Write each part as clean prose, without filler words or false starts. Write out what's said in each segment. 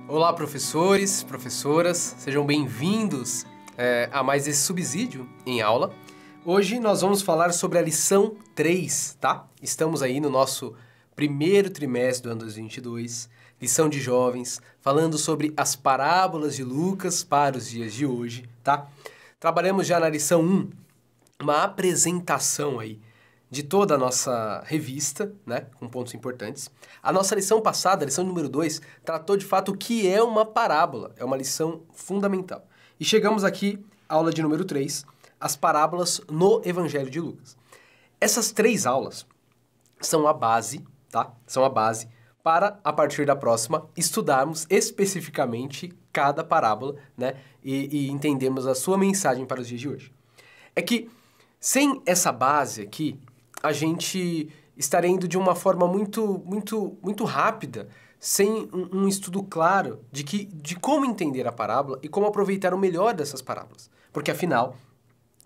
Olá, professores, professoras, sejam bem-vindos a mais esse subsídio em aula. Hoje nós vamos falar sobre a lição 3, tá? Estamos aí no nosso primeiro trimestre do ano 2022, lição de jovens, falando sobre as parábolas de Lucas para os dias de hoje, tá? Trabalhamos já na lição 1, uma apresentação aí de toda a nossa revista, né, com pontos importantes. A nossa lição passada, a lição número 2, tratou de fato o que é uma parábola, é uma lição fundamental. E chegamos aqui, aula de número 3, as parábolas no Evangelho de Lucas. Essas 3 aulas são a base, tá? São a base para, a partir da próxima, estudarmos especificamente cada parábola, né, e entendermos a sua mensagem para os dias de hoje. É que, sem essa base aqui, a gente estaria indo de uma forma muito rápida, sem um estudo claro de como entender a parábola e como aproveitar o melhor dessas parábolas. Porque, afinal,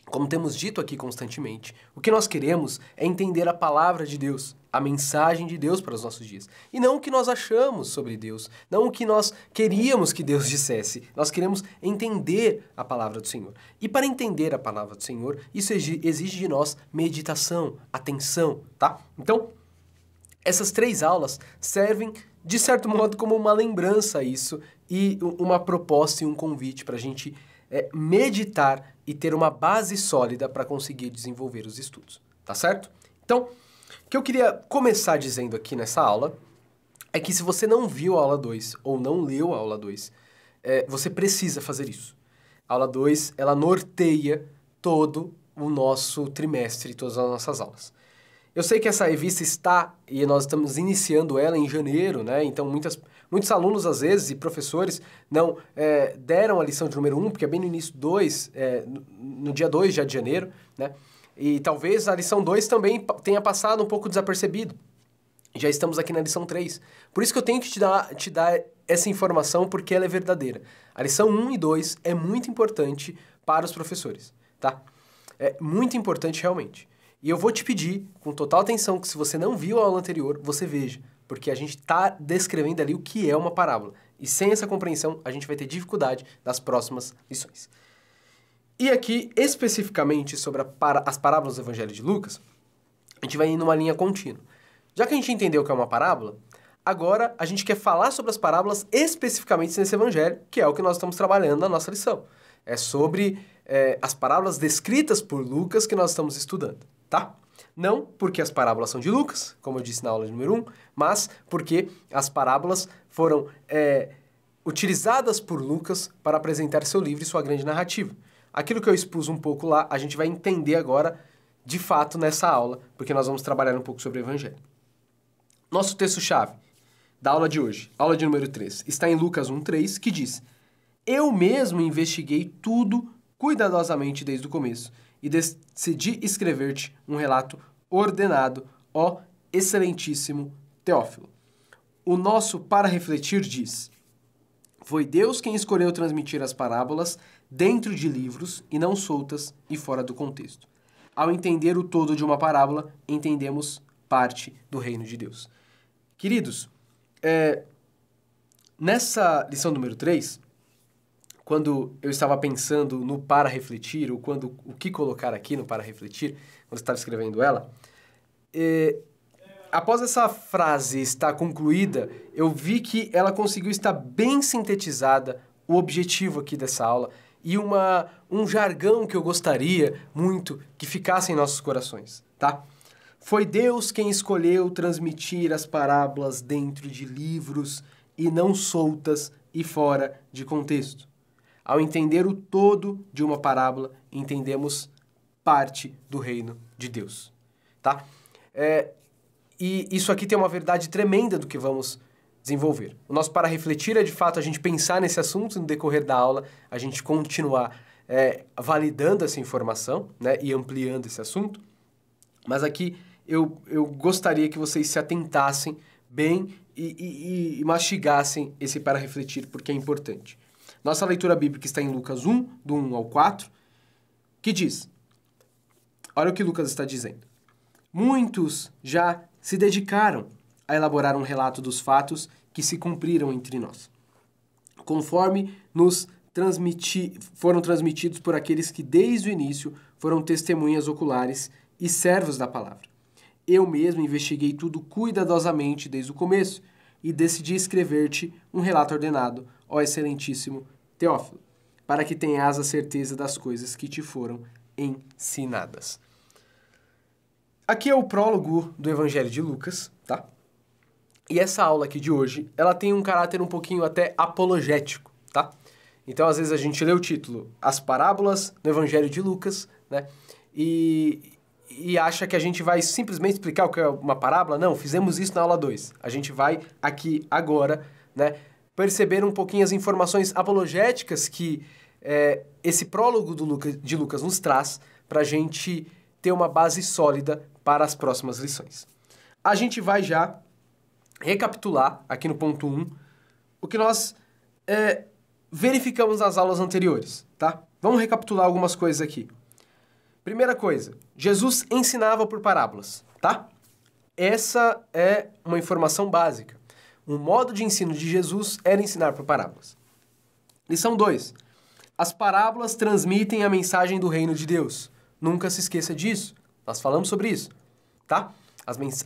como temos dito aqui constantemente, o que nós queremos é entender a palavra de Deus, a mensagem de Deus para os nossos dias. E não o que nós achamos sobre Deus, não o que nós queríamos que Deus dissesse. Nós queremos entender a palavra do Senhor. E para entender a palavra do Senhor, isso exige de nós meditação, atenção, tá? Então, essas 3 aulas servem, de certo modo, como uma lembrança a isso e uma proposta e um convite para a gente meditar e ter uma base sólida para conseguir desenvolver os estudos, tá certo? Então, o que eu queria começar dizendo aqui nessa aula é que se você não viu a aula 2 ou não leu a aula 2, você precisa fazer isso. A aula 2, ela norteia todo o nosso trimestre, todas as nossas aulas. Eu sei que essa revista está, e nós estamos iniciando ela em janeiro, né? Então muitos alunos, às vezes, e professores não deram a lição de número 1, porque é bem no início 2, no dia 2 já de janeiro, né? E talvez a lição 2 também tenha passado um pouco desapercebido. Já estamos aqui na lição 3. Por isso que eu tenho que te dar essa informação, porque ela é verdadeira. A lição 1 e 2 é muito importante para os professores, tá? É muito importante realmente. E eu vou te pedir, com total atenção, que se você não viu a aula anterior, você veja. Porque a gente está descrevendo ali o que é uma parábola. E sem essa compreensão, a gente vai ter dificuldade nas próximas lições. E aqui, especificamente sobre as parábolas do Evangelho de Lucas, a gente vai ir numa linha contínua. Já que a gente entendeu o que é uma parábola, agora a gente quer falar sobre as parábolas especificamente nesse Evangelho, que é o que nós estamos trabalhando na nossa lição. É sobre as parábolas descritas por Lucas que nós estamos estudando, tá? Não porque as parábolas são de Lucas, como eu disse na aula de número 1, mas porque as parábolas foram utilizadas por Lucas para apresentar seu livro e sua grande narrativa. Aquilo que eu expus um pouco lá, a gente vai entender agora, de fato, nessa aula, porque nós vamos trabalhar um pouco sobre o Evangelho. Nosso texto-chave da aula de hoje, aula de número 3, está em Lucas 1:3, que diz: Eu mesmo investiguei tudo cuidadosamente desde o começo e decidi escrever-te um relato ordenado, ó excelentíssimo Teófilo. O nosso para refletir diz: Foi Deus quem escolheu transmitir as parábolas dentro de livros e não soltas e fora do contexto. Ao entender o todo de uma parábola, entendemos parte do reino de Deus. Queridos, nessa lição número 3, quando eu estava pensando no para refletir, ou o que colocar aqui no para refletir, quando eu estava escrevendo ela, após essa frase estar concluída, eu vi que ela conseguiu estar bem sintetizada, o objetivo aqui dessa aula, e um jargão que eu gostaria muito que ficasse em nossos corações, tá? Foi Deus quem escolheu transmitir as parábolas dentro de livros e não soltas e fora de contexto. Ao entender o todo de uma parábola, entendemos parte do reino de Deus, tá? E isso aqui tem uma verdade tremenda do que vamos desenvolver. O nosso para refletir é, de fato, a gente pensar nesse assunto no decorrer da aula, a gente continuar validando essa informação, né, e ampliando esse assunto. Mas aqui eu gostaria que vocês se atentassem bem e mastigassem esse para refletir, porque é importante. Nossa leitura bíblica está em Lucas 1, do 1 ao 4, que diz: olha o que Lucas está dizendo. Muitos já se dedicaram a elaborar um relato dos fatos que se cumpriram entre nós. conforme foram transmitidos por aqueles que desde o início foram testemunhas oculares e servos da palavra. Eu mesmo investiguei tudo cuidadosamente desde o começo e decidi escrever-te um relato ordenado, ó excelentíssimo Teófilo, para que tenhas a certeza das coisas que te foram ensinadas. Aqui é o prólogo do Evangelho de Lucas, tá? E essa aula aqui de hoje, ela tem um caráter um pouquinho até apologético, tá? Então, às vezes a gente lê o título As Parábolas do Evangelho de Lucas, né? E acha que a gente vai simplesmente explicar o que é uma parábola. Não, fizemos isso na aula 2. A gente vai aqui agora, né, perceber um pouquinho as informações apologéticas que esse prólogo de Lucas nos traz para a gente ter uma base sólida para as próximas lições. A gente vai já recapitular aqui no ponto 1 o que nós verificamos nas aulas anteriores, tá? Vamos recapitular algumas coisas aqui. Primeira coisa, Jesus ensinava por parábolas, tá? Essa é uma informação básica. O modo de ensino de Jesus era ensinar por parábolas. Lição 2. As parábolas transmitem a mensagem do reino de Deus. Nunca se esqueça disso. Nós falamos sobre isso, tá?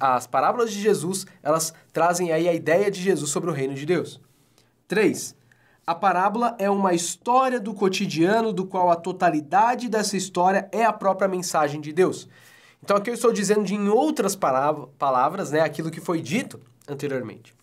As parábolas de Jesus, elas trazem aí a ideia de Jesus sobre o reino de Deus. 3. A parábola é uma história do cotidiano, do qual a totalidade dessa história é a própria mensagem de Deus. Então aqui eu estou dizendo em outras palavras, né, aquilo que foi dito anteriormente.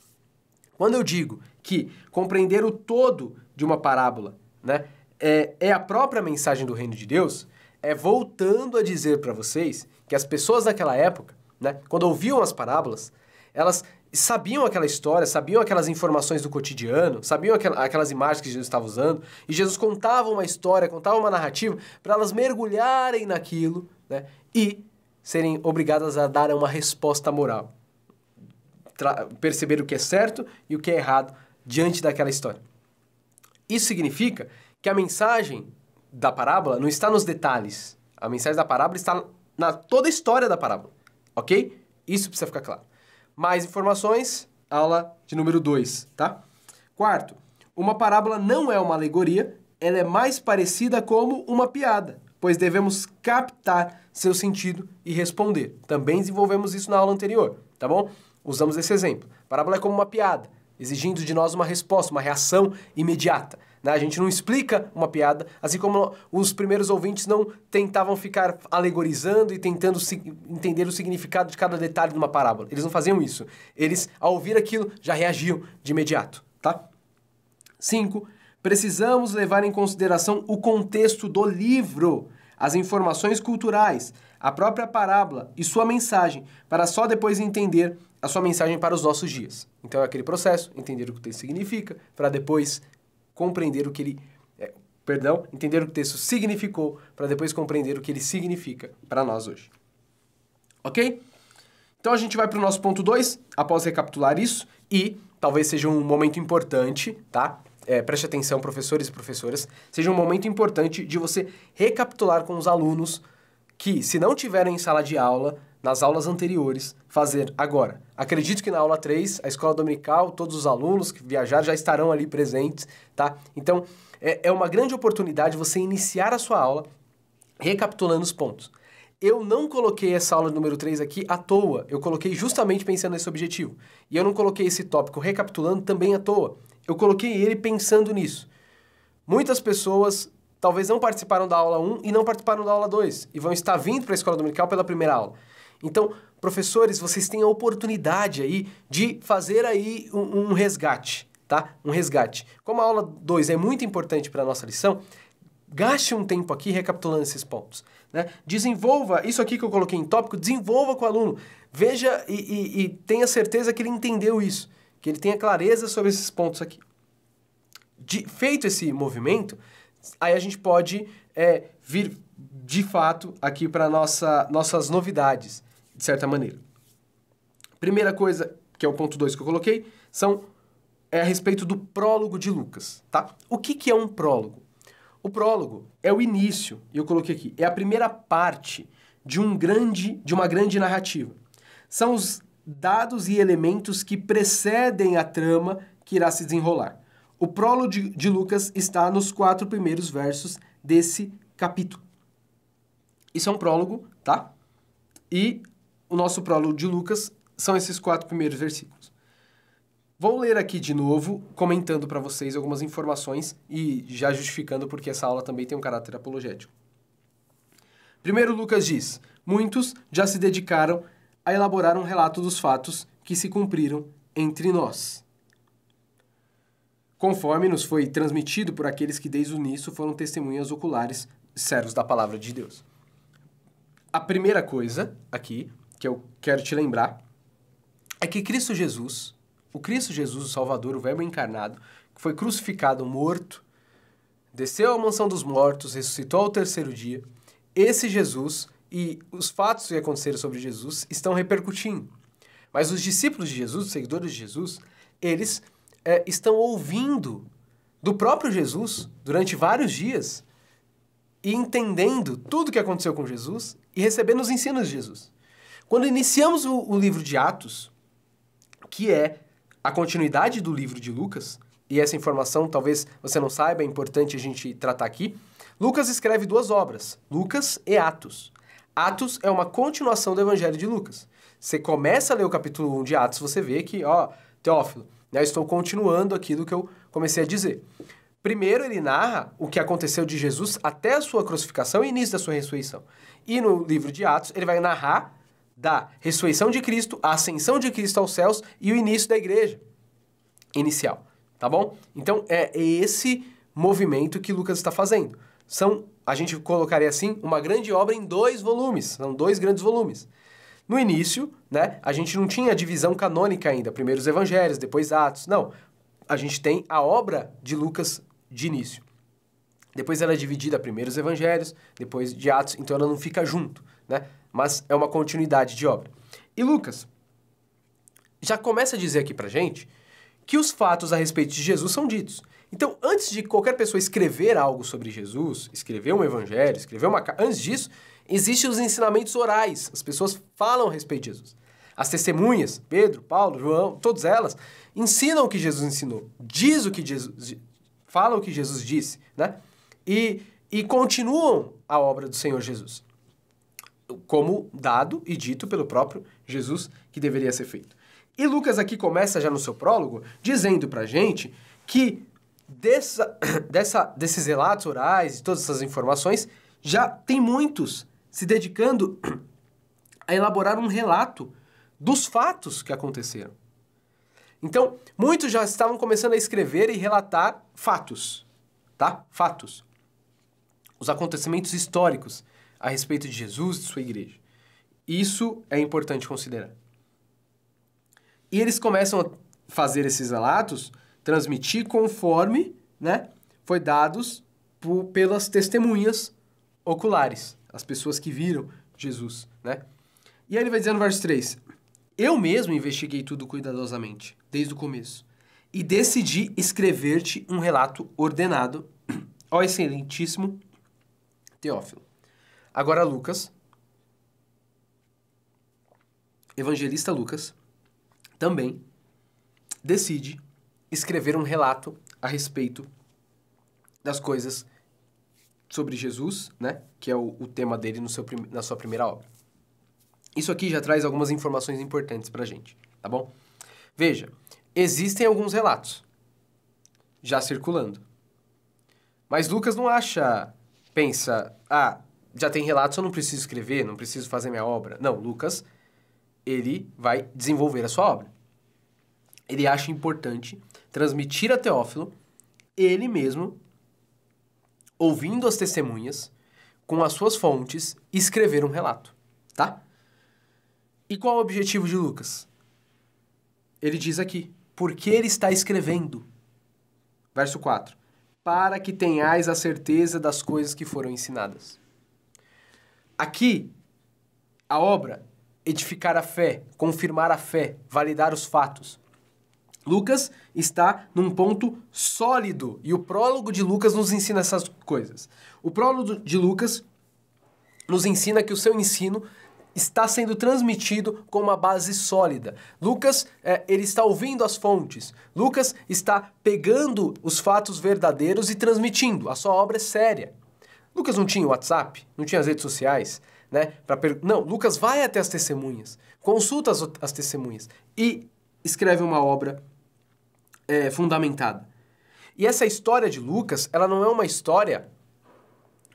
Quando eu digo que compreender o todo de uma parábola, né, é a própria mensagem do reino de Deus, é voltando a dizer para vocês que as pessoas daquela época, né, quando ouviam as parábolas, elas sabiam aquela história, sabiam aquelas informações do cotidiano, sabiam aquelas imagens que Jesus estava usando, e Jesus contava uma história, contava uma narrativa, para elas mergulharem naquilo, né, e serem obrigadas a dar uma resposta moral. Perceber o que é certo e o que é errado diante daquela história. Isso significa que a mensagem da parábola não está nos detalhes. A mensagem da parábola está na toda a história da parábola, ok? Isso precisa ficar claro. Mais informações, aula de número 2, tá? Quarto, uma parábola não é uma alegoria, ela é mais parecida como uma piada, pois devemos captar seu sentido e responder. Também desenvolvemos isso na aula anterior, tá bom? Usamos esse exemplo. Parábola é como uma piada, exigindo de nós uma resposta, uma reação imediata. Né? A gente não explica uma piada, assim como os primeiros ouvintes não tentavam ficar alegorizando e tentando entender o significado de cada detalhe de uma parábola. Eles não faziam isso. Eles, ao ouvir aquilo, já reagiam de imediato. Tá? 5. Precisamos levar em consideração o contexto do livro, as informações culturais, a própria parábola e sua mensagem, para só depois entender a sua mensagem para os nossos dias. Então é aquele processo, entender o que o texto significa, para depois compreender o que ele... entender o que o texto significou, para depois compreender o que ele significa para nós hoje. Ok? Então a gente vai para o nosso ponto 2, após recapitular isso, e talvez seja um momento importante, tá? Preste atenção, professores e professoras, seja um momento importante de você recapitular com os alunos que, se não tiveram em sala de aula, nas aulas anteriores, fazer agora. Acredito que na aula 3, a escola dominical, todos os alunos que viajaram já estarão ali presentes, tá? Então, é uma grande oportunidade você iniciar a sua aula recapitulando os pontos. Eu não coloquei essa aula número 3 aqui à toa, eu coloquei justamente pensando nesse objetivo. E eu não coloquei esse tópico recapitulando também à toa. Eu coloquei ele pensando nisso. Muitas pessoas talvez não participaram da aula 1 e não participaram da aula 2 e vão estar vindo para a escola dominical pela primeira aula. Então, professores, vocês têm a oportunidade aí de fazer aí um resgate, tá? Um resgate. Como a aula 2 é muito importante para a nossa lição, gaste um tempo aqui recapitulando esses pontos, né? Desenvolva, isso aqui que eu coloquei em tópico, desenvolva com o aluno. Veja e tenha certeza que ele entendeu isso, que ele tenha clareza sobre esses pontos aqui. Feito esse movimento, aí a gente pode vir de fato aqui para nossas novidades, de certa maneira. Primeira coisa, que é o ponto 2 que eu coloquei, é a respeito do prólogo de Lucas, tá? O que é um prólogo? O prólogo é o início, e eu coloquei aqui, é a primeira parte de uma grande narrativa. São os dados e elementos que precedem a trama que irá se desenrolar. O prólogo de Lucas está nos 4 primeiros versos desse capítulo. Isso é um prólogo, tá? E o nosso prólogo de Lucas são esses 4 primeiros versículos. Vou ler aqui de novo, comentando para vocês algumas informações e já justificando porque essa aula também tem um caráter apologético. Primeiro, Lucas diz: muitos já se dedicaram a elaborar um relato dos fatos que se cumpriram entre nós, conforme nos foi transmitido por aqueles que desde o início foram testemunhas oculares, servos da palavra de Deus. A primeira coisa aqui que eu quero te lembrar é que Cristo Jesus, o Salvador, o Verbo encarnado, que foi crucificado, morto, desceu à mansão dos mortos, ressuscitou ao terceiro dia, esse Jesus e os fatos que aconteceram sobre Jesus estão repercutindo. Mas os discípulos de Jesus, os seguidores de Jesus, eles estão ouvindo do próprio Jesus durante vários dias e entendendo tudo o que aconteceu com Jesus e recebendo os ensinos de Jesus. Quando iniciamos o livro de Atos, que é a continuidade do livro de Lucas, e essa informação talvez você não saiba, é importante a gente tratar aqui, Lucas escreve 2 obras, Lucas e Atos. Atos é uma continuação do Evangelho de Lucas. Você começa a ler o capítulo 1 de Atos, você vê que, Teófilo, eu estou continuando aquilo que eu comecei a dizer. Primeiro, ele narra o que aconteceu de Jesus até a sua crucificação e início da sua ressurreição. E no livro de Atos, ele vai narrar da ressurreição de Cristo, a ascensão de Cristo aos céus e o início da igreja inicial, tá bom? Então, é esse movimento que Lucas está fazendo. A gente colocaria assim, uma grande obra em 2 volumes, são 2 grandes volumes. No início, né, a gente não tinha divisão canônica ainda, primeiro os evangelhos, depois Atos, não. A gente tem a obra de Lucas de início. Depois ela é dividida, primeiro os evangelhos, depois de Atos, então ela não fica junto, né? Mas é uma continuidade de obra. E Lucas já começa a dizer aqui pra gente que os fatos a respeito de Jesus são ditos. Então, antes de qualquer pessoa escrever algo sobre Jesus, escrever um evangelho, escrever uma carta, antes disso, existem os ensinamentos orais. As pessoas falam a respeito de Jesus. As testemunhas, Pedro, Paulo, João, todas elas, ensinam o que Jesus ensinou. Falam o que Jesus disse, né? E continuam a obra do Senhor Jesus, como dado e dito pelo próprio Jesus que deveria ser feito. E Lucas aqui começa já no seu prólogo dizendo pra gente que desses relatos orais e todas essas informações, já tem muitos se dedicando a elaborar um relato dos fatos que aconteceram. Então, muitos já estavam começando a escrever e relatar fatos, tá? Fatos. Os acontecimentos históricos a respeito de Jesus e de sua igreja. Isso é importante considerar. E eles começam a fazer esses relatos, transmitir conforme, né, foi dados pelas testemunhas oculares, as pessoas que viram Jesus, né? E aí ele vai dizer no verso 3, eu mesmo investiguei tudo cuidadosamente, desde o começo, e decidi escrever-te um relato ordenado, ó excelentíssimo Teófilo. Agora Lucas, evangelista Lucas, também decide escrever um relato a respeito das coisas sobre Jesus, né? Que é o tema dele na sua primeira obra. Isso aqui já traz algumas informações importantes pra gente, tá bom? Veja, existem alguns relatos já circulando. Mas Lucas não pensa, já tem relatos, eu não preciso escrever, não preciso fazer minha obra. Não, Lucas, ele vai desenvolver a sua obra. Ele acha importante transmitir a Teófilo, ele mesmo, ouvindo as testemunhas, com as suas fontes, escrever um relato, tá? E qual é o objetivo de Lucas? Ele diz aqui, porque ele está escrevendo. Verso 4. Para que tenhais a certeza das coisas que foram ensinadas. Aqui, a obra, edificar a fé, confirmar a fé, validar os fatos. Lucas está num ponto sólido e o prólogo de Lucas nos ensina essas coisas. O prólogo de Lucas nos ensina que o seu ensino está sendo transmitido com uma base sólida. Lucas, ele está ouvindo as fontes. Lucas está pegando os fatos verdadeiros e transmitindo. A sua obra é séria. Lucas não tinha WhatsApp, não tinha as redes sociais, né? Não, Lucas vai até as testemunhas, consulta as testemunhas e escreve uma obra fundamentada. E essa história de Lucas, ela não é uma história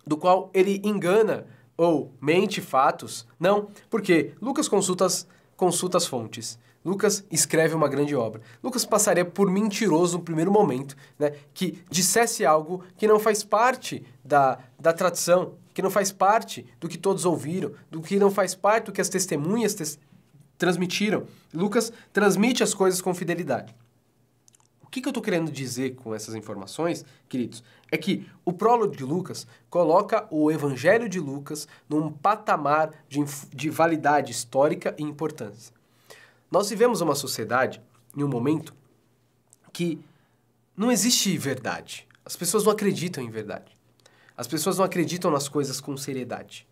do qual ele engana ou mente fatos. Não, porque Lucas consulta as fontes. Lucas escreve uma grande obra. Lucas passaria por mentiroso no primeiro momento, né? Que dissesse algo que não faz parte da tradição, que não faz parte do que todos ouviram, do que não faz parte do que as testemunhas transmitiram. Lucas transmite as coisas com fidelidade. O que eu estou querendo dizer com essas informações, queridos, é que o prólogo de Lucas coloca o Evangelho de Lucas num patamar de validade histórica e importância. Nós vivemos uma sociedade, em um momento, que não existe verdade. As pessoas não acreditam em verdade. As pessoas não acreditam nas coisas com seriedade.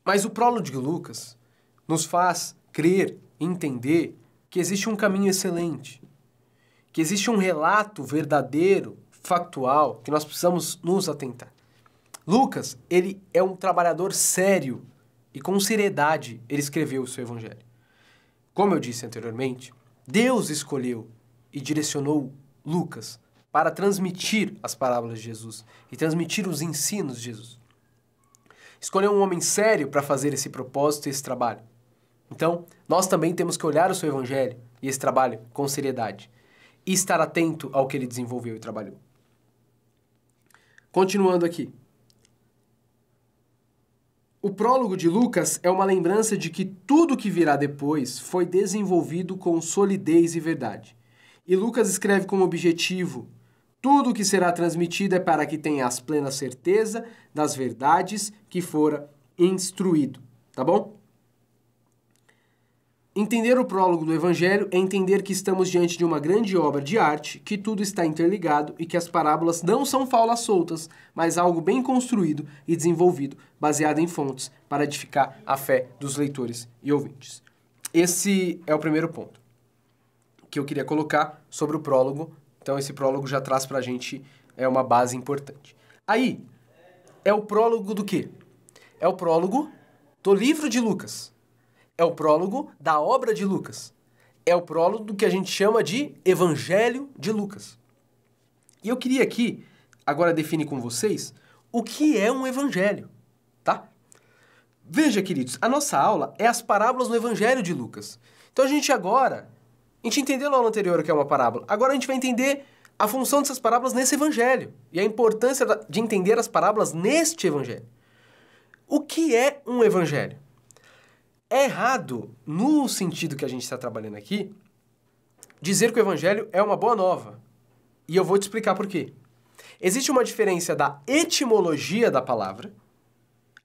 Mas o prólogo de Lucas nos faz crer e entender que existe um caminho excelente, que existe um relato verdadeiro, factual, que nós precisamos nos atentar. Lucas, ele é um trabalhador sério e com seriedade ele escreveu o seu evangelho. Como eu disse anteriormente, Deus escolheu e direcionou Lucas para transmitir as parábolas de Jesus e transmitir os ensinos de Jesus. Escolheu um homem sério para fazer esse propósito e esse trabalho. Então, nós também temos que olhar o seu evangelho e esse trabalho com seriedade e estar atento ao que ele desenvolveu e trabalhou. Continuando aqui. O prólogo de Lucas é uma lembrança de que tudo que virá depois foi desenvolvido com solidez e verdade. E Lucas escreve como objetivo: tudo que será transmitido é para que tenhas plena certeza das verdades que fora instruído. Tá bom? Entender o prólogo do Evangelho é entender que estamos diante de uma grande obra de arte, que tudo está interligado e que as parábolas não são faulas soltas, mas algo bem construído e desenvolvido, baseado em fontes, para edificar a fé dos leitores e ouvintes. Esse é o primeiro ponto que eu queria colocar sobre o prólogo. Então esse prólogo já traz para a gente uma base importante. Aí, é o prólogo do quê? É o prólogo do livro de Lucas. É o prólogo da obra de Lucas. É o prólogo do que a gente chama de Evangelho de Lucas. E eu queria aqui, agora definir com vocês, o que é um evangelho, tá? Veja, queridos, a nossa aula é as parábolas no Evangelho de Lucas. Então a gente entendeu na aula anterior o que é uma parábola. Agora a gente vai entender a função dessas parábolas nesse evangelho e a importância de entender as parábolas neste evangelho. O que é um evangelho? É errado, no sentido que a gente está trabalhando aqui, dizer que o evangelho é uma boa nova. E eu vou te explicar por quê. Existe uma diferença da etimologia da palavra.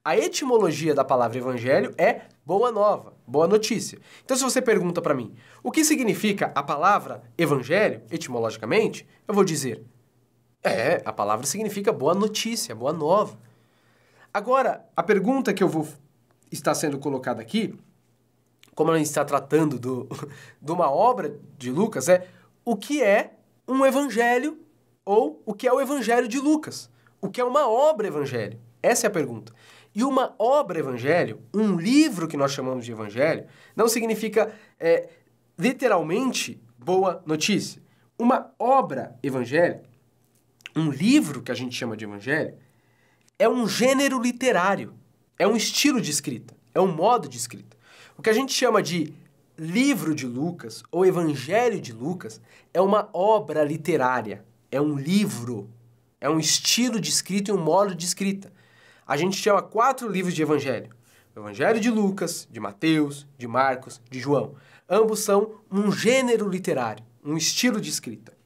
A etimologia da palavra evangelho é boa nova, boa notícia. Então, se você pergunta para mim, o que significa a palavra evangelho, etimologicamente, eu vou dizer, a palavra significa boa notícia, boa nova. Agora, a pergunta que está sendo colocada aqui, como a gente está tratando de uma obra de Lucas, é o que é um evangelho ou o que é o evangelho de Lucas? O que é uma obra evangelho? Essa é a pergunta. E uma obra evangelho, um livro que nós chamamos de evangelho, não significa literalmente boa notícia. Uma obra evangelho, um livro que a gente chama de evangelho, é um gênero literário, é um estilo de escrita, é um modo de escrita. O que a gente chama de livro de Lucas ou evangelho de Lucas é uma obra literária, é um livro, é um estilo de escrita e um modo de escrita. A gente chama 4 livros de evangelho. O Evangelho de Lucas, de Mateus, de Marcos, de João. Ambos são um gênero literário, um estilo de escrita.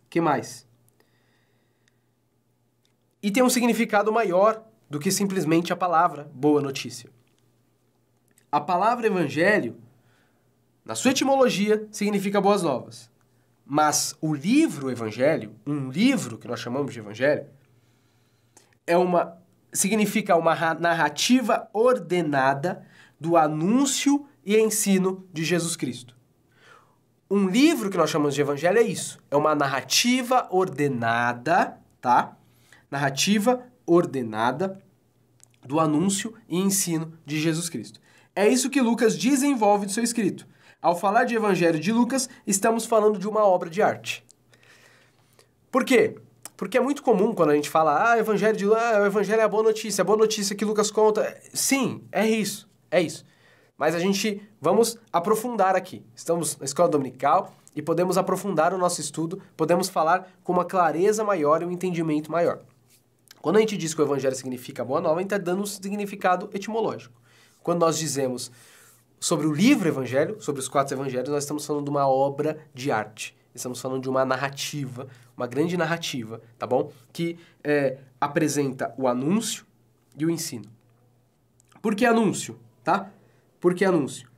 Que mais? E tem um significado maior do que simplesmente a palavra boa notícia. A palavra evangelho, na sua etimologia, significa boas novas. Mas o livro evangelho, um livro que nós chamamos de evangelho, é uma significa uma narrativa ordenada do anúncio e ensino de Jesus Cristo. Um livro que nós chamamos de evangelho é isso. É uma narrativa ordenada, tá? Narrativa ordenada do anúncio e ensino de Jesus Cristo. É isso que Lucas desenvolve no seu escrito. Ao falar de evangelho de Lucas, estamos falando de uma obra de arte. Por quê? Porque é muito comum quando a gente fala, o evangelho é a boa notícia que Lucas conta. Sim, é isso. Mas vamos aprofundar aqui. Estamos na escola dominical e podemos aprofundar o nosso estudo, podemos falar com uma clareza maior e um entendimento maior. Quando a gente diz que o evangelho significa boa nova, a gente está dando um significado etimológico. Quando nós dizemos sobre o livro evangelho, sobre os 4 evangelhos, nós estamos falando de uma obra de arte. Estamos falando de uma narrativa, uma grande narrativa, tá bom? Que apresenta o anúncio e o ensino. Por que anúncio, tá? Por que anúncio?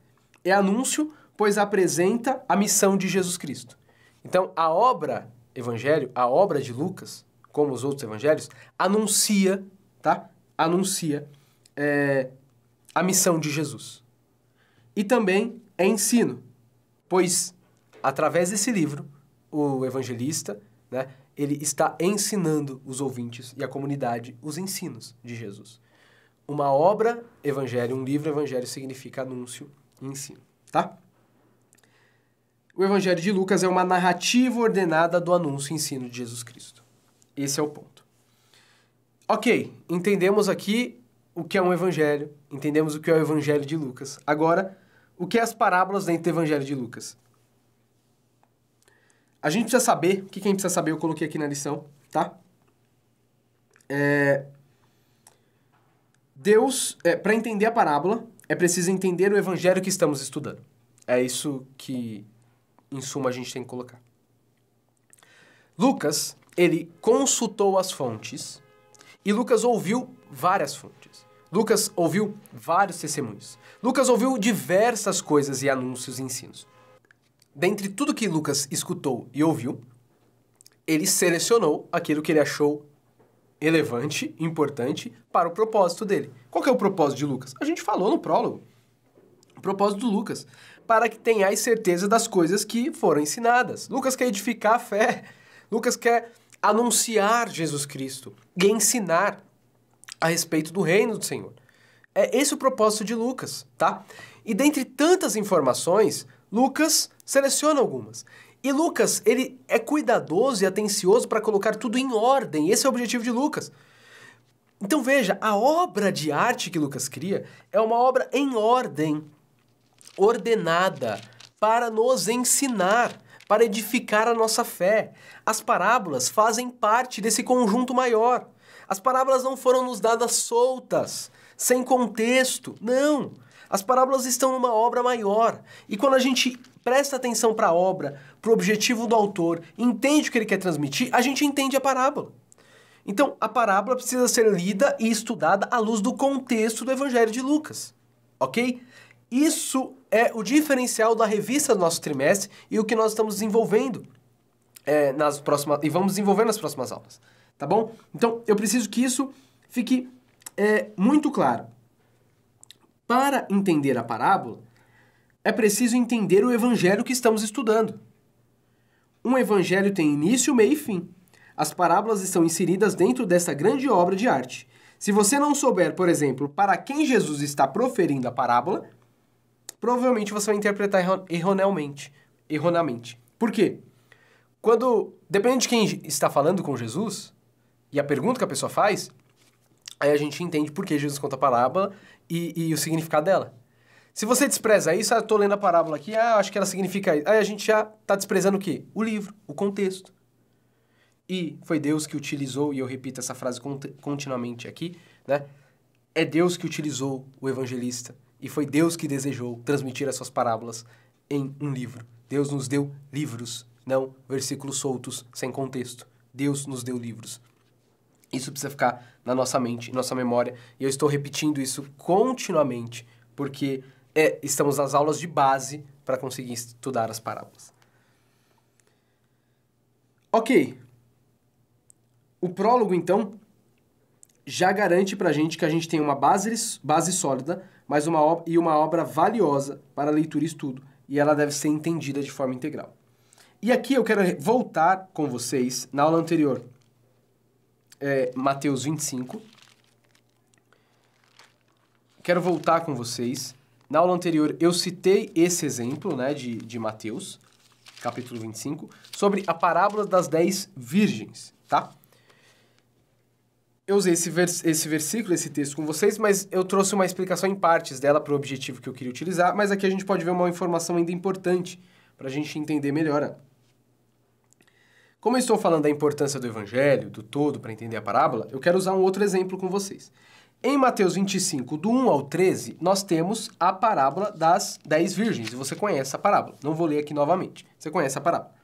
É anúncio, pois apresenta a missão de Jesus Cristo. Então, a obra evangelho, a obra de Lucas, como os outros evangelhos, anuncia, tá? Anuncia a missão de Jesus. E também é ensino, pois através desse livro, o evangelista, né, ele está ensinando os ouvintes e a comunidade os ensinos de Jesus. Uma obra evangelho, um livro evangelho significa anúncio e ensino, tá? O evangelho de Lucas é uma narrativa ordenada do anúncio e ensino de Jesus Cristo. Esse é o ponto. Ok, entendemos aqui o que é um evangelho, entendemos o que é o evangelho de Lucas. Agora, o que é as parábolas dentro do evangelho de Lucas? A gente precisa saber, o que a gente precisa saber eu coloquei aqui na lição, tá? Para entender a parábola, é preciso entender o evangelho que estamos estudando. É isso que, em suma, a gente tem que colocar. Lucas, ele consultou as fontes e Lucas ouviu várias fontes. Lucas ouviu vários testemunhos. Lucas ouviu diversas coisas e anúncios e ensinos. Dentre tudo que Lucas escutou e ouviu, ele selecionou aquilo que ele achou relevante, importante, para o propósito dele. Qual que é o propósito de Lucas? A gente falou no prólogo. O propósito do Lucas, para que tenhais certeza das coisas que foram ensinadas. Lucas quer edificar a fé. Lucas quer anunciar Jesus Cristo e ensinar a respeito do reino do Senhor. É esse o propósito de Lucas, tá? E dentre tantas informações, Lucas seleciona algumas. E Lucas, ele é cuidadoso e atencioso para colocar tudo em ordem. Esse é o objetivo de Lucas. Então veja, a obra de arte que Lucas cria é uma obra em ordem, ordenada, para nos ensinar, para edificar a nossa fé. As parábolas fazem parte desse conjunto maior. As parábolas não foram nos dadas soltas, sem contexto. Não! As parábolas estão numa obra maior. E quando a gente presta atenção para a obra, para o objetivo do autor, entende o que ele quer transmitir, a gente entende a parábola. Então, a parábola precisa ser lida e estudada à luz do contexto do Evangelho de Lucas. Ok? Isso é o diferencial da revista do nosso trimestre e o que nós estamos desenvolvendo e vamos desenvolver nas próximas aulas. Tá bom? Então, eu preciso que isso fique muito claro. Para entender a parábola, é preciso entender o evangelho que estamos estudando. Um evangelho tem início, meio e fim. As parábolas estão inseridas dentro dessa grande obra de arte. Se você não souber, por exemplo, para quem Jesus está proferindo a parábola, provavelmente você vai interpretar erroneamente. Por quê? Depende de quem está falando com Jesus, e a pergunta que a pessoa faz, aí a gente entende por que Jesus conta a parábola e o significado dela. Se você despreza isso, eu estou lendo a parábola aqui, acho que ela significa isso. Aí a gente já está desprezando o quê? O livro, o contexto. E foi Deus que utilizou, e eu repito essa frase continuamente aqui, né? É Deus que utilizou o evangelista, e foi Deus que desejou transmitir as suas parábolas em um livro. Deus nos deu livros, não versículos soltos, sem contexto. Deus nos deu livros. Isso precisa ficar na nossa mente, nossa memória. E eu estou repetindo isso continuamente, porque estamos nas aulas de base para conseguir estudar as parábolas. Ok. O prólogo, então, já garante pra gente que a gente tem uma base sólida, mas uma obra valiosa para leitura e estudo, e ela deve ser entendida de forma integral. E aqui eu quero voltar com vocês, na aula anterior, Mateus 25. Quero voltar com vocês. Na aula anterior eu citei esse exemplo, né, de Mateus, capítulo 25, sobre a parábola das 10 virgens, tá? Eu usei esse versículo, esse texto com vocês, mas eu trouxe uma explicação em partes dela para o objetivo que eu queria utilizar, mas aqui a gente pode ver uma informação ainda importante para a gente entender melhor. Como eu estou falando da importância do evangelho, do todo, para entender a parábola, eu quero usar um outro exemplo com vocês. Em Mateus 25, do 1 ao 13, nós temos a parábola das 10 virgens, e você conhece a parábola. Não vou ler aqui novamente. Você conhece a parábola.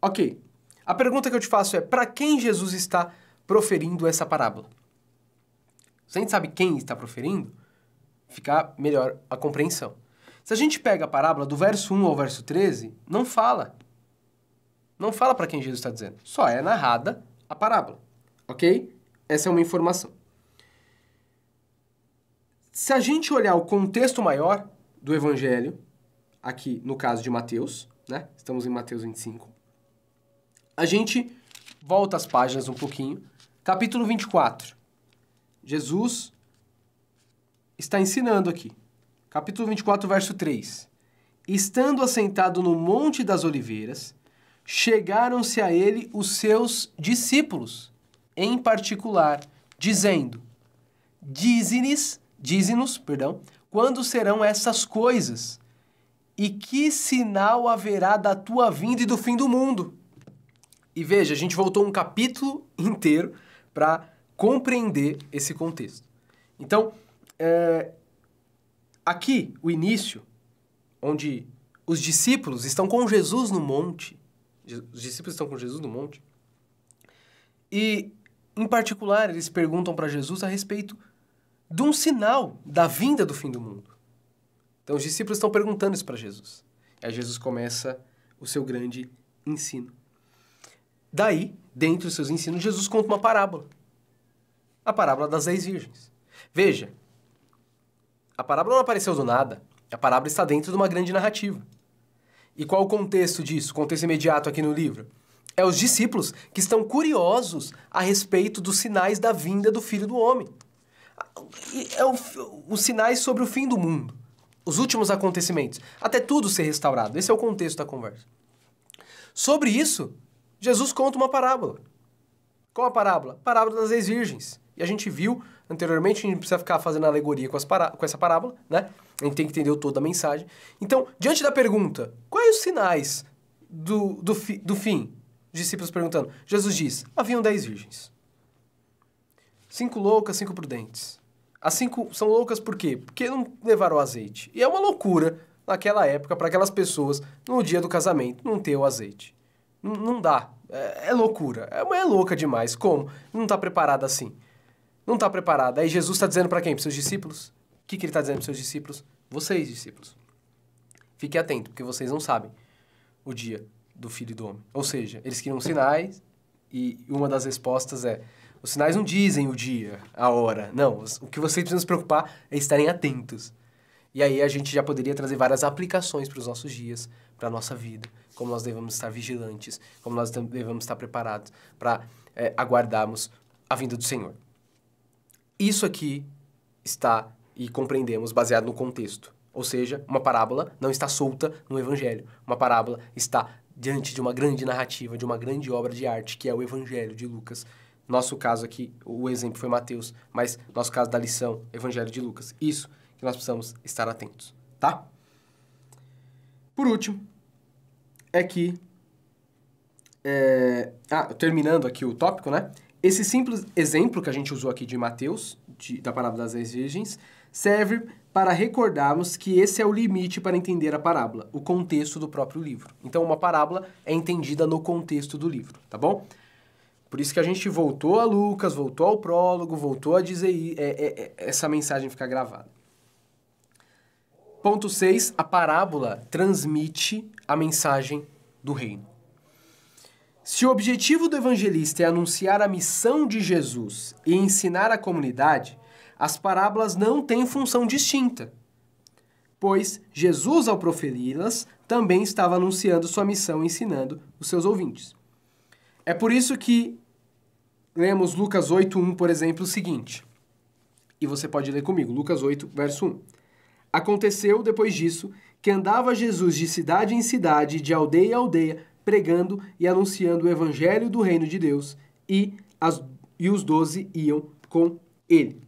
Ok. A pergunta que eu te faço é, para quem Jesus está proferindo essa parábola? Se a gente sabe quem está proferindo, fica melhor a compreensão. Se a gente pega a parábola do verso 1 ao verso 13, não fala. Não fala para quem Jesus está dizendo. Só é narrada a parábola. Ok? Essa é uma informação. Se a gente olhar o contexto maior do evangelho, aqui no caso de Mateus, né? Estamos em Mateus 25. A gente volta as páginas um pouquinho. Capítulo 24. Jesus está ensinando aqui. Capítulo 24, verso 3. Estando assentado no Monte das Oliveiras, chegaram-se a ele os seus discípulos, em particular, dizendo: Dize-nos, quando serão essas coisas? E que sinal haverá da tua vinda e do fim do mundo? E veja, a gente voltou um capítulo inteiro para compreender esse contexto. Então, aqui, o início, onde os discípulos estão com Jesus no monte, os discípulos estão com Jesus no monte, e, em particular, eles perguntam para Jesus a respeito de um sinal da vinda do fim do mundo. Então, os discípulos estão perguntando isso para Jesus. E aí Jesus começa o seu grande ensino. Daí, dentre os seus ensinos, Jesus conta uma parábola. A parábola das 10 virgens. Veja, a parábola não apareceu do nada. A parábola está dentro de uma grande narrativa. E qual o contexto disso? O contexto imediato aqui no livro? É os discípulos que estão curiosos a respeito dos sinais da vinda do Filho do Homem. Os sinais sobre o fim do mundo. Os últimos acontecimentos. Até tudo ser restaurado. Esse é o contexto da conversa. Sobre isso, Jesus conta uma parábola. Qual a parábola? Parábola das 10 virgens. E a gente viu anteriormente, a gente não precisa ficar fazendo alegoria com essa parábola, né? A gente tem que entender o todo da mensagem. Então, diante da pergunta, quais os sinais do fim? Os discípulos perguntando. Jesus diz, haviam 10 virgens. 5 loucas, 5 prudentes. As 5 são loucas por quê? Porque não levaram o azeite. E é uma loucura, naquela época, para aquelas pessoas, no dia do casamento, não ter o azeite. Não dá. É loucura. É louca demais. Como? Não está preparada assim. Não está preparada. Aí Jesus está dizendo para quem? Para seus discípulos? O que ele está dizendo para seus discípulos? Vocês, discípulos. Fiquem atentos, porque vocês não sabem o dia do Filho do Homem. Ou seja, eles queriam sinais e uma das respostas é: os sinais não dizem o dia, a hora. Não, o que vocês precisam se preocupar é estarem atentos. E aí a gente já poderia trazer várias aplicações para os nossos dias, para a nossa vida. Como nós devemos estar vigilantes, como nós devemos estar preparados para aguardarmos a vinda do Senhor. Isso aqui está, e compreendemos, baseado no contexto. Ou seja, uma parábola não está solta no Evangelho. Uma parábola está diante de uma grande narrativa, de uma grande obra de arte, que é o Evangelho de Lucas. Nosso caso aqui, o exemplo foi Mateus, mas nosso caso da lição, Evangelho de Lucas. Isso que nós precisamos estar atentos, tá? Por último, terminando aqui o tópico, né? Esse simples exemplo que a gente usou aqui de Mateus, da parábola das 10 virgens, serve para recordarmos que esse é o limite para entender a parábola, o contexto do próprio livro. Então, uma parábola é entendida no contexto do livro, tá bom? Por isso que a gente voltou a Lucas, voltou ao prólogo, voltou a dizer essa mensagem ficar gravada. Ponto 6, a parábola transmite a mensagem do reino. Se o objetivo do evangelista é anunciar a missão de Jesus e ensinar a comunidade, as parábolas não têm função distinta, pois Jesus, ao proferi-las, também estava anunciando sua missão e ensinando os seus ouvintes. É por isso que lemos Lucas 8:1, por exemplo, o seguinte, e você pode ler comigo, Lucas 8, verso 1. Aconteceu, depois disso, que andava Jesus de cidade em cidade, de aldeia em aldeia, pregando e anunciando o evangelho do reino de Deus, e os 12 iam com ele.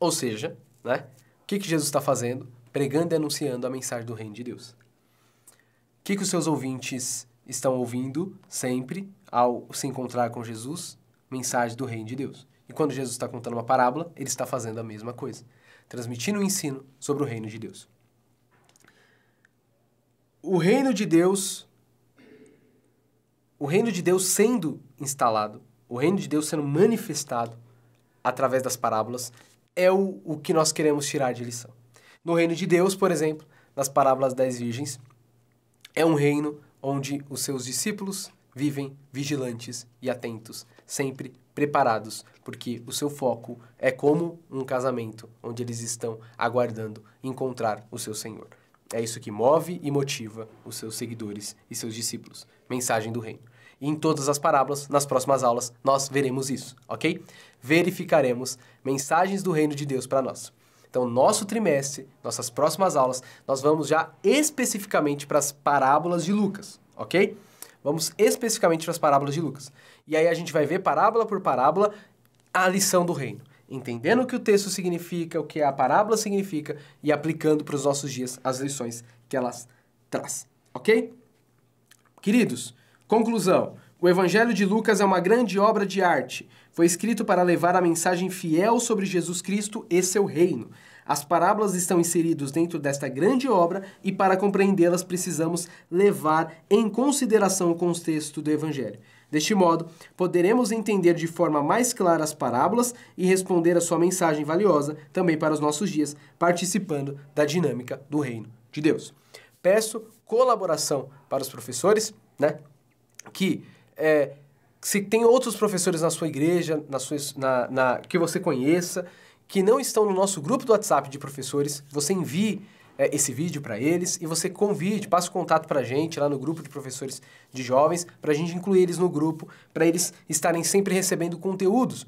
Ou seja, né, o que Jesus está fazendo? Pregando e anunciando a mensagem do reino de Deus. O que os seus ouvintes estão ouvindo sempre ao se encontrar com Jesus? Mensagem do reino de Deus. E quando Jesus está contando uma parábola, ele está fazendo a mesma coisa, transmitindo um ensino sobre o reino de Deus. O reino de Deus sendo instalado, o reino de Deus sendo manifestado através das parábolas, é o que nós queremos tirar de lição. No reino de Deus, por exemplo, nas parábolas das virgens, é um reino onde os seus discípulos vivem vigilantes e atentos, sempre preparados, porque o seu foco é como um casamento, onde eles estão aguardando encontrar o seu Senhor. É isso que move e motiva os seus seguidores e seus discípulos. Mensagem do reino. E em todas as parábolas, nas próximas aulas, nós veremos isso, ok? Verificaremos mensagens do reino de Deus para nós. Então, nosso trimestre, nossas próximas aulas, nós vamos já especificamente para as parábolas de Lucas, ok? Vamos especificamente para as parábolas de Lucas. E aí a gente vai ver parábola por parábola a lição do reino. Entendendo o que o texto significa, o que a parábola significa e aplicando para os nossos dias as lições que elas traz, ok? Queridos, conclusão. O Evangelho de Lucas é uma grande obra de arte. Foi escrito para levar a mensagem fiel sobre Jesus Cristo e seu reino. As parábolas estão inseridas dentro desta grande obra e para compreendê-las precisamos levar em consideração o contexto do Evangelho. Deste modo, poderemos entender de forma mais clara as parábolas e responder a sua mensagem valiosa também para os nossos dias, participando da dinâmica do reino de Deus. Peço colaboração para os professores, né? Se tem outros professores na sua igreja, que você conheça, que não estão no nosso grupo do WhatsApp de professores, você envie esse vídeo para eles e você convide, passe o contato para a gente lá no grupo de professores de jovens, para a gente incluir eles no grupo, para eles estarem sempre recebendo conteúdos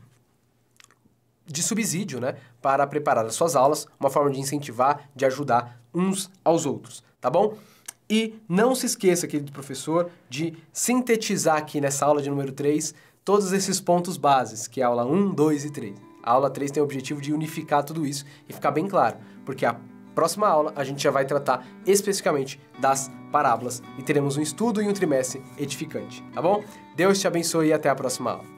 de subsídio, né, para preparar as suas aulas, uma forma de incentivar, de ajudar uns aos outros, tá bom? E não se esqueça, querido professor, de sintetizar aqui nessa aula de número 3 todos esses pontos bases, que é a aula 1, 2 e 3. A aula 3 tem o objetivo de unificar tudo isso e ficar bem claro, porque a próxima aula a gente já vai tratar especificamente das parábolas e teremos um estudo e um trimestre edificante, tá bom? Deus te abençoe e até a próxima aula.